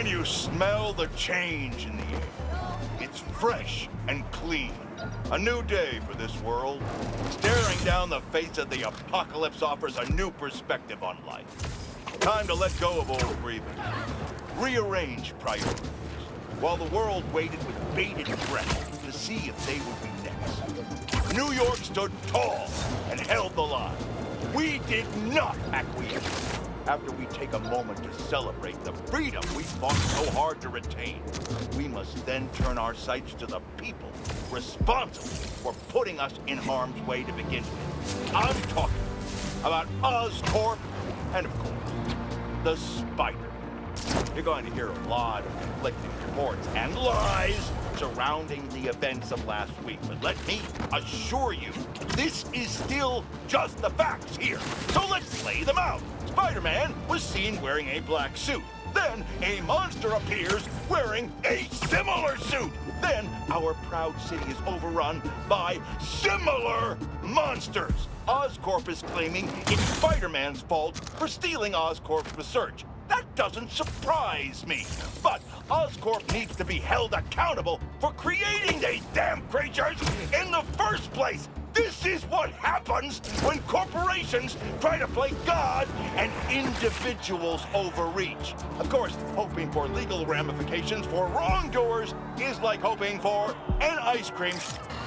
Can you smell the change in the air? It's fresh and clean. A new day for this world. Staring down the face of the apocalypse offers a new perspective on life. Time to let go of old grievance. Rearrange priorities. While the world waited with bated breath to see if they would be next. New York stood tall and held the line. We did not acquiesce. After we take a moment to celebrate the freedom we fought so hard to retain, we must then turn our sights to the people responsible for putting us in harm's way to begin with. I'm talking about Oscorp and, of course, the Spider. You're going to hear a lot of conflicting reports and lies surrounding the events of last week, but let me assure you, this is still just the facts here. So let's lay them out. Spider-Man was seen wearing a black suit. Then a monster appears wearing a similar suit. Then our proud city is overrun by similar monsters. Oscorp is claiming it's Spider-Man's fault for stealing Oscorp's research. That doesn't surprise me. But Oscorp needs to be held accountable for creating these damn creatures in the first place. This is what happens when corporations try to play God and individuals overreach. Of course, hoping for legal ramifications for wrongdoers is like hoping for an ice cream.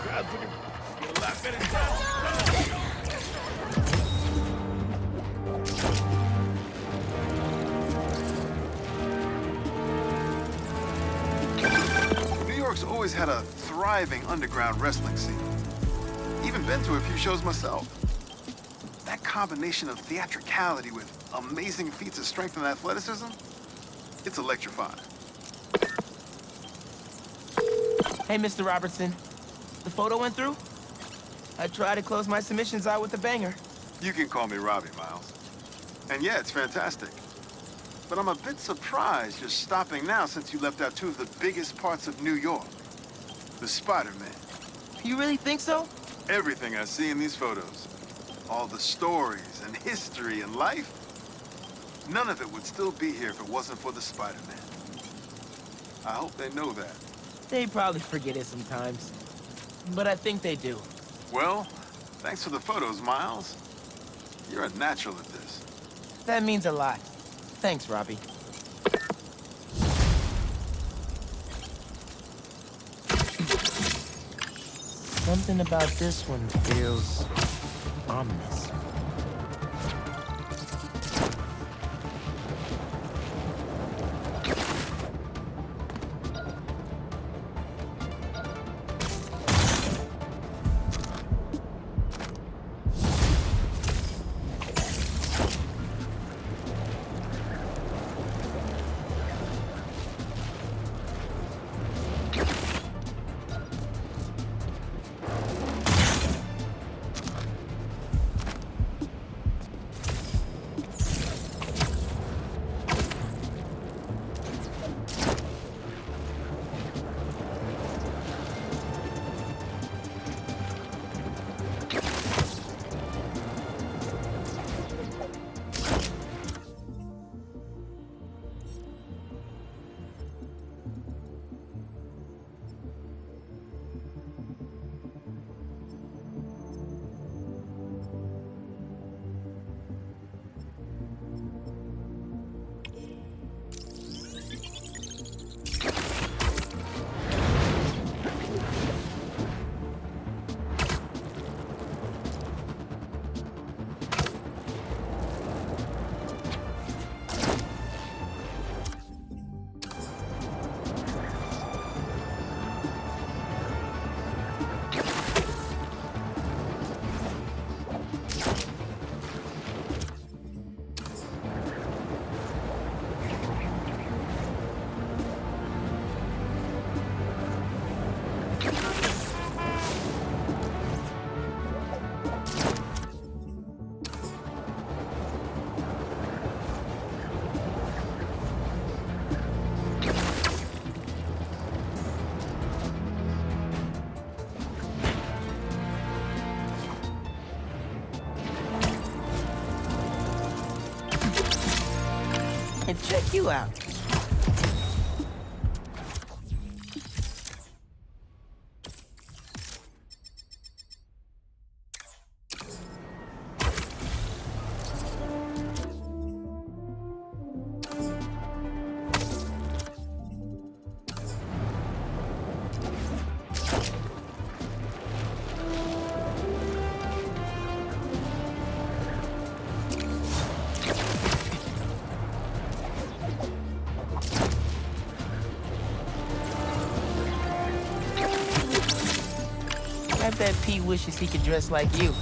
God, get a lot better than New York's always had a thriving underground wrestling scene. Even been to a few shows myself. That combination of theatricality with amazing feats of strength and athleticism, it's electrifying. Hey, Mr. Robertson. The photo went through? I tried to close my submissions out with a banger. You can call me Robbie, Miles. And yeah, it's fantastic. But I'm a bit surprised you're stopping now since you left out two of the biggest parts of New York. The Spider-Man. You really think so? Everything I see in these photos, all the stories and history and life, none of it would still be here if it wasn't for the Spider-Man. I hope they know that. They probably forget it sometimes. But I think they do. Well, thanks for the photos, Miles. You're a natural at this. That means a lot. Thanks, Robbie. Something about this one feels ominous. And check you out. bet Pete wishes he could dress like you.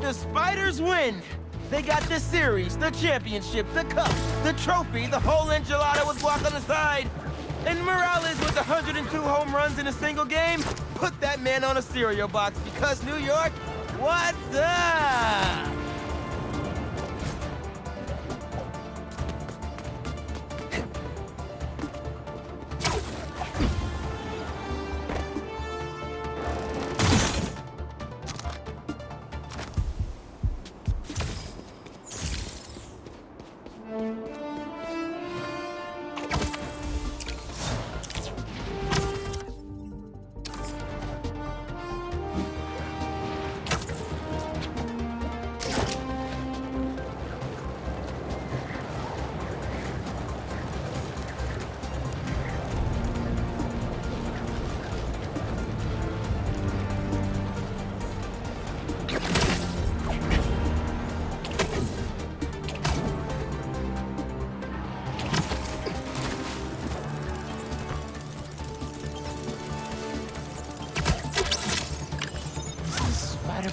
The Spiders win! They got the series, the championship, the cup, the trophy, the whole enchilada with guac on the side. And Morales with 102 home runs in a single game? Put that man on a cereal box because New York, what's up?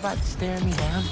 About staring me down?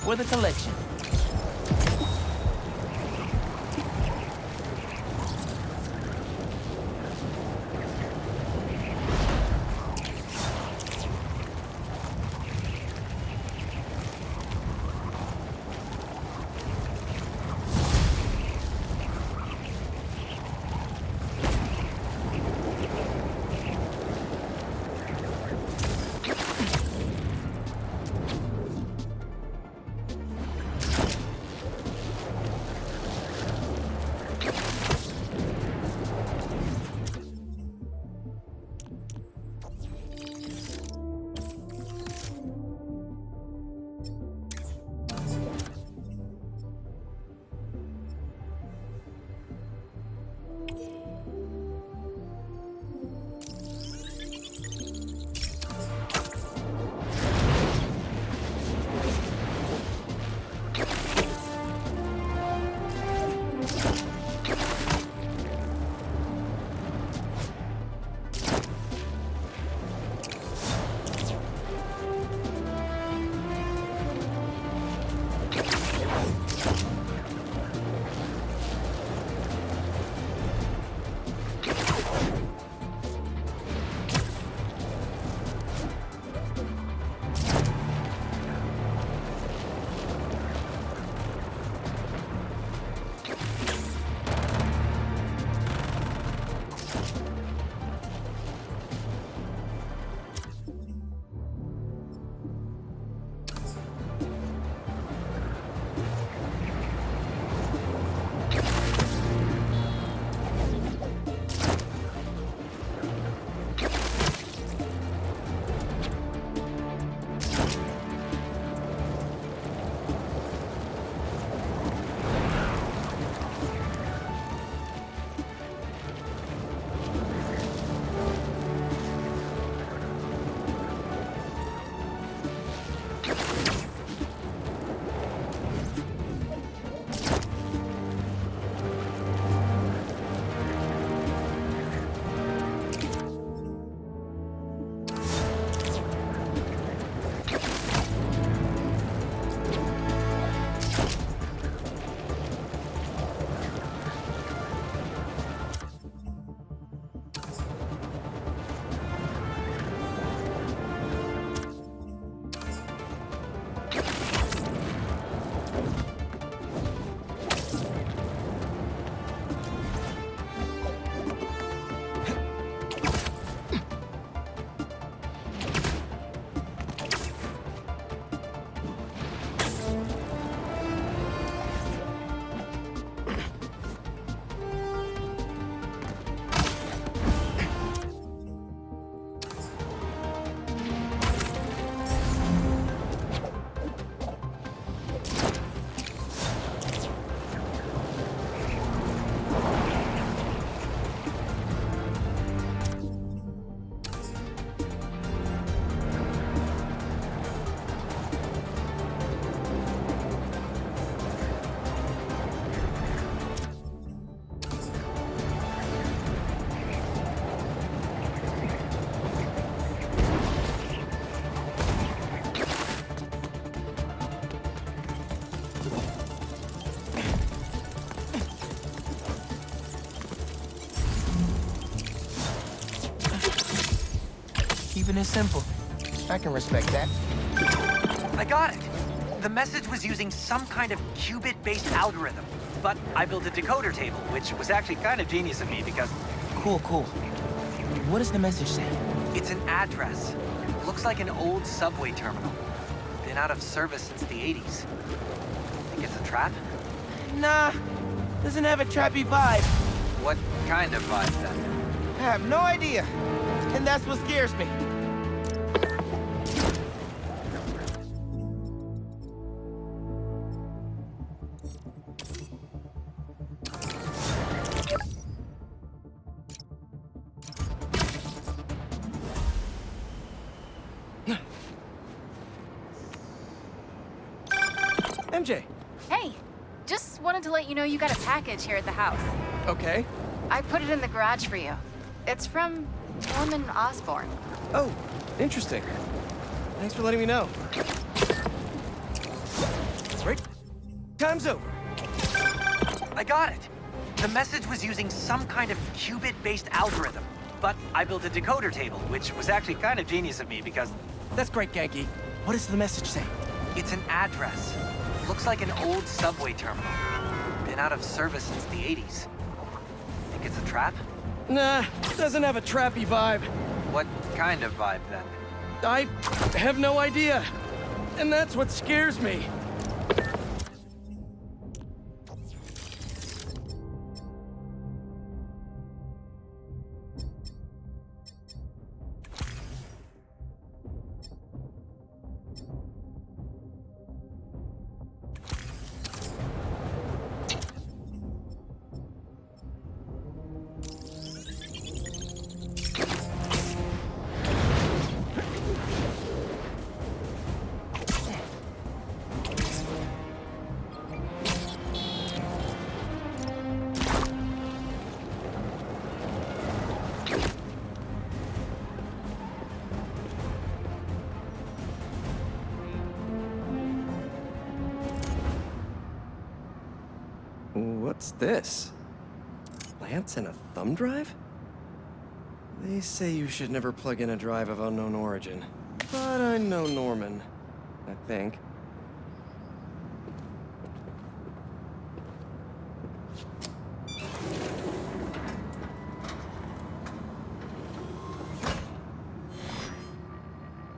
for the collection. Keeping it simple. I can respect that. I got it. The message was using some kind of qubit-based algorithm, but I built a decoder table, which was actually kind of genius of me because... Cool, cool. What does the message say? It's an address. Looks like an old subway terminal. Been out of service since the 80s. Think it's a trap? Nah, doesn't have a trappy vibe. What kind of vibe then? I have no idea. And that's what scares me. MJ. Hey, just wanted to let you know you got a package here at the house. Okay. I put it in the garage for you. It's from Norman Osborn. Oh, interesting. Thanks for letting me know. Break time's over. I got it. The message was using some kind of qubit-based algorithm, but I built a decoder table, which was actually kind of genius of me because That's great, Genki. What does the message say? it's an address. Looks like an old subway terminal. Been out of service since the 80s. Think it's a trap? Nah, doesn't have a trappy vibe. What kind of vibe then? I have no idea. And that's what scares me. What's this? Lance and a thumb drive? They say you should never plug in a drive of unknown origin. But I know Norman, I think.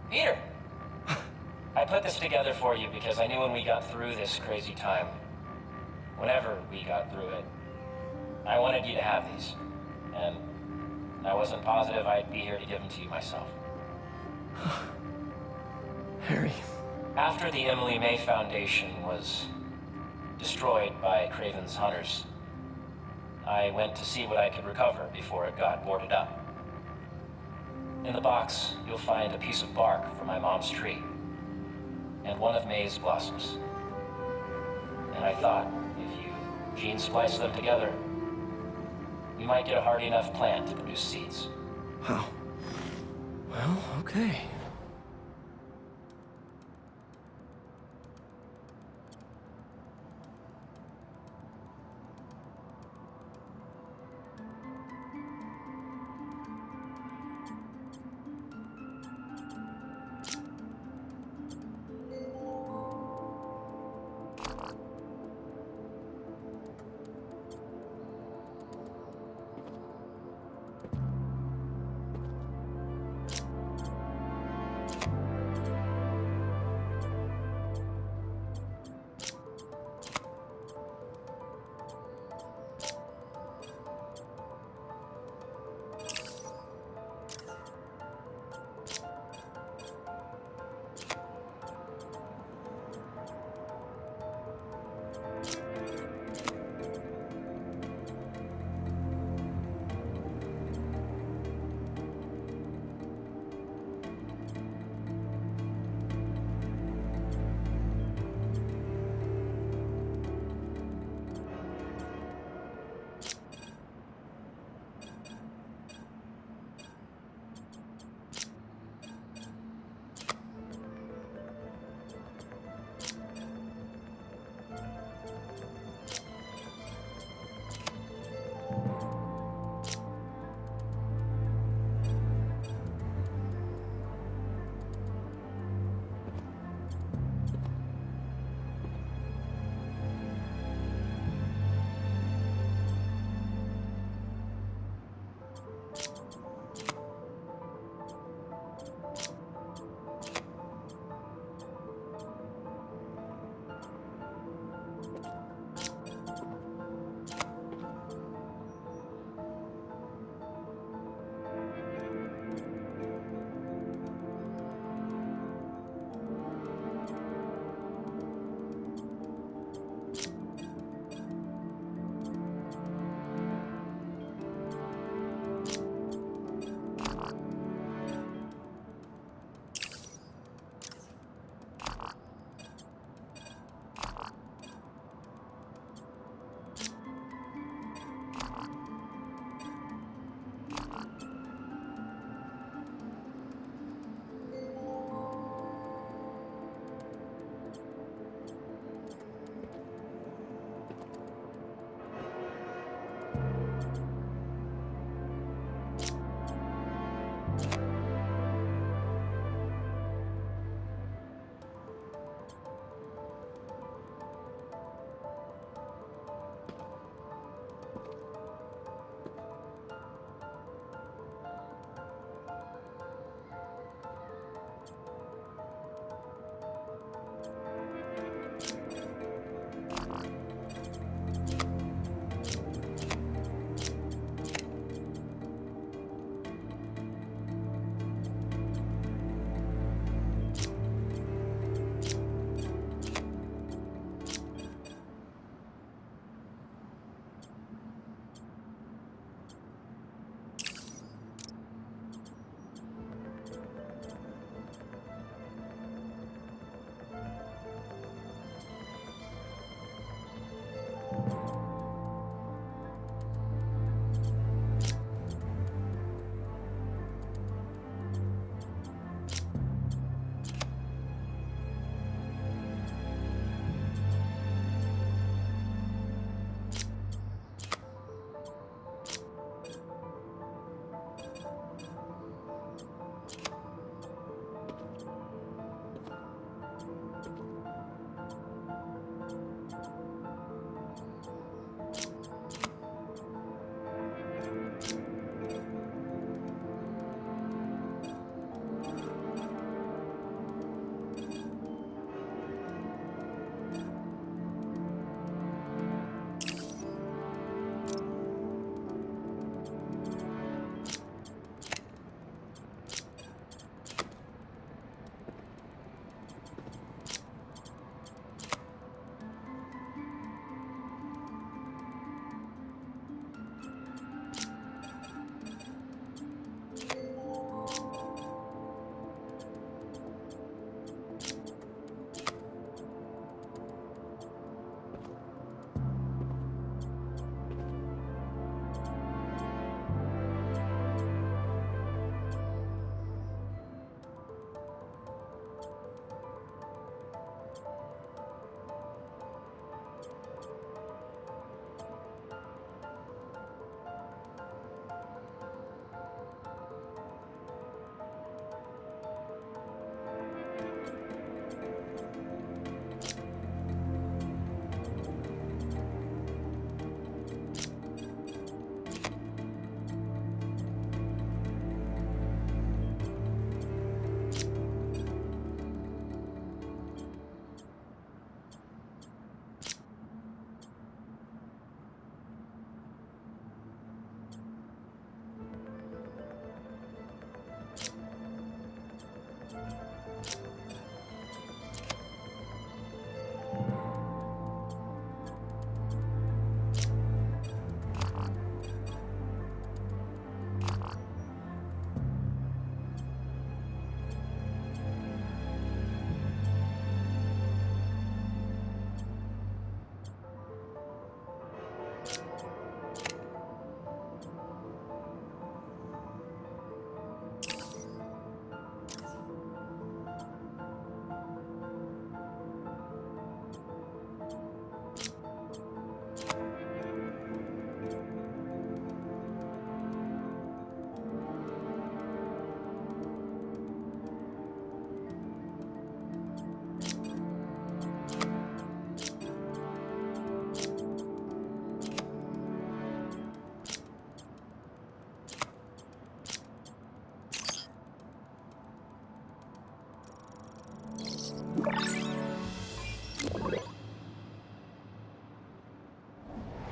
Peter! I put this together for you because I knew when we got through this crazy time, whenever we got through it, I wanted you to have these. And I wasn't positive I'd be here to give them to you myself. Harry. After the Emily May Foundation was destroyed by Craven's hunters, I went to see what I could recover before it got boarded up. In the box, you'll find a piece of bark from my mom's tree, and one of May's blossoms. And I thought, if you gene splice them together, you might get a hardy enough plant to produce seeds. Wow. Well, okay.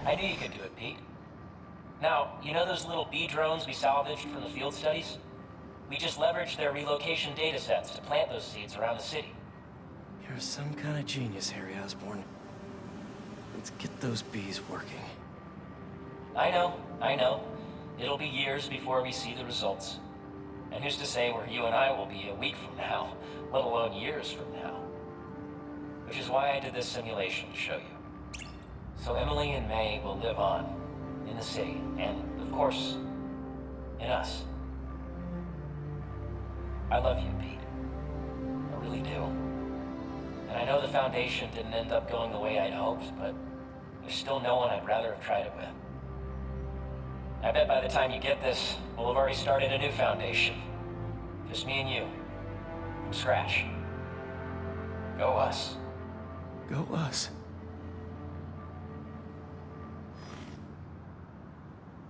I knew you could do it, Pete. Now, you know those little bee drones we salvaged from the field studies? We just leveraged their relocation data sets to plant those seeds around the city. You're some kind of genius, Harry Osborn. Let's get those bees working. I know. It'll be years before we see the results. And who's to say where you and I will be a week from now, let alone years from now? Which is why I did this simulation to show you. So Emily and May will live on, in the city, and, of course, in us. I love you, Pete. I really do. And I know the Foundation didn't end up going the way I'd hoped, but there's still no one I'd rather have tried it with. I bet by the time you get this, we'll have already started a new Foundation. Just me and you. From scratch. Go us. Go us.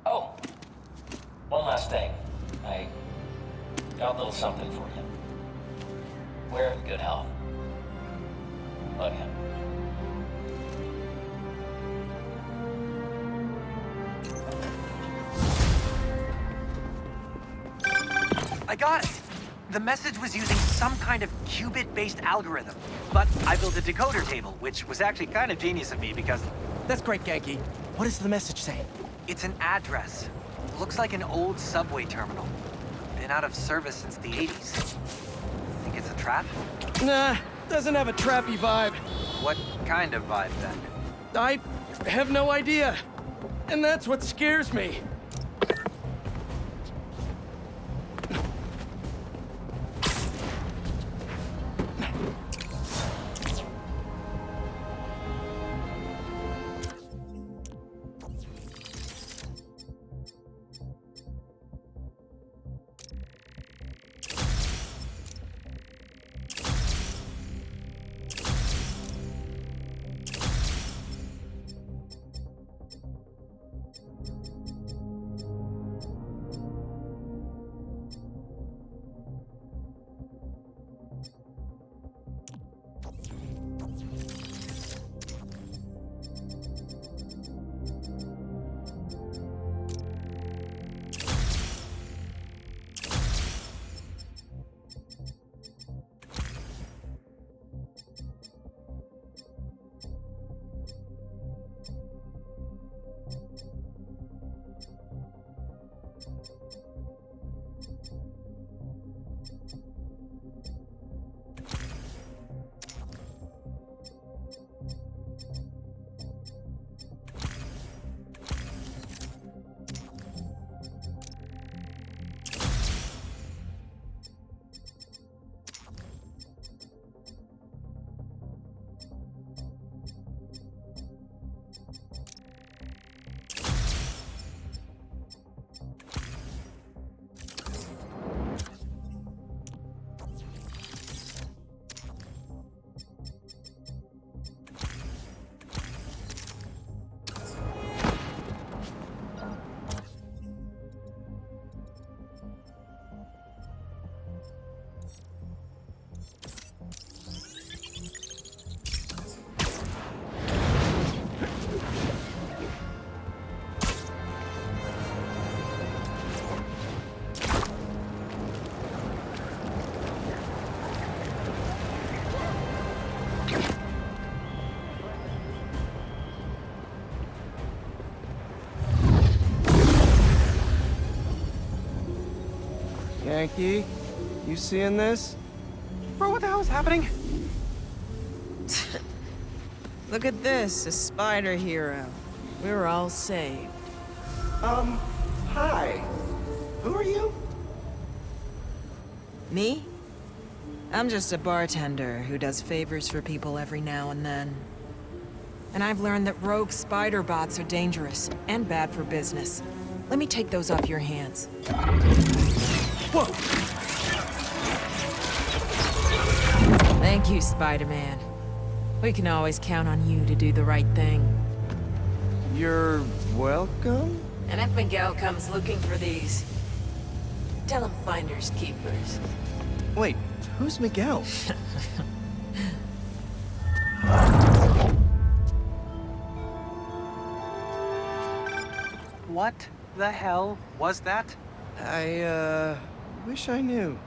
Oh! One last thing. I got a little something for you. We're in good health. Love you. I got it! The message was using some kind of qubit-based algorithm. But I built a decoder table, which was actually kind of genius of me because That's great, Genki. What does the message say? it's an address. Looks like an old subway terminal. Been out of service since the 80s. Think it's a trap? Nah, doesn't have a trappy vibe. What kind of vibe then? I have no idea. And that's what scares me. Yankee, you seeing this? Bro, what the hell is happening? Look at this, a spider hero. We're all saved. Hi. Who are you? Me? I'm just a bartender who does favors for people every now and then. And I've learned that rogue spider bots are dangerous and bad for business. Let me take those off your hands. Whoa! Thank you, Spider-Man. We can always count on you to do the right thing. You're welcome? And if Miguel comes looking for these, tell him finders keepers. Wait, who's Miguel? What the hell was that? I, wish I knew.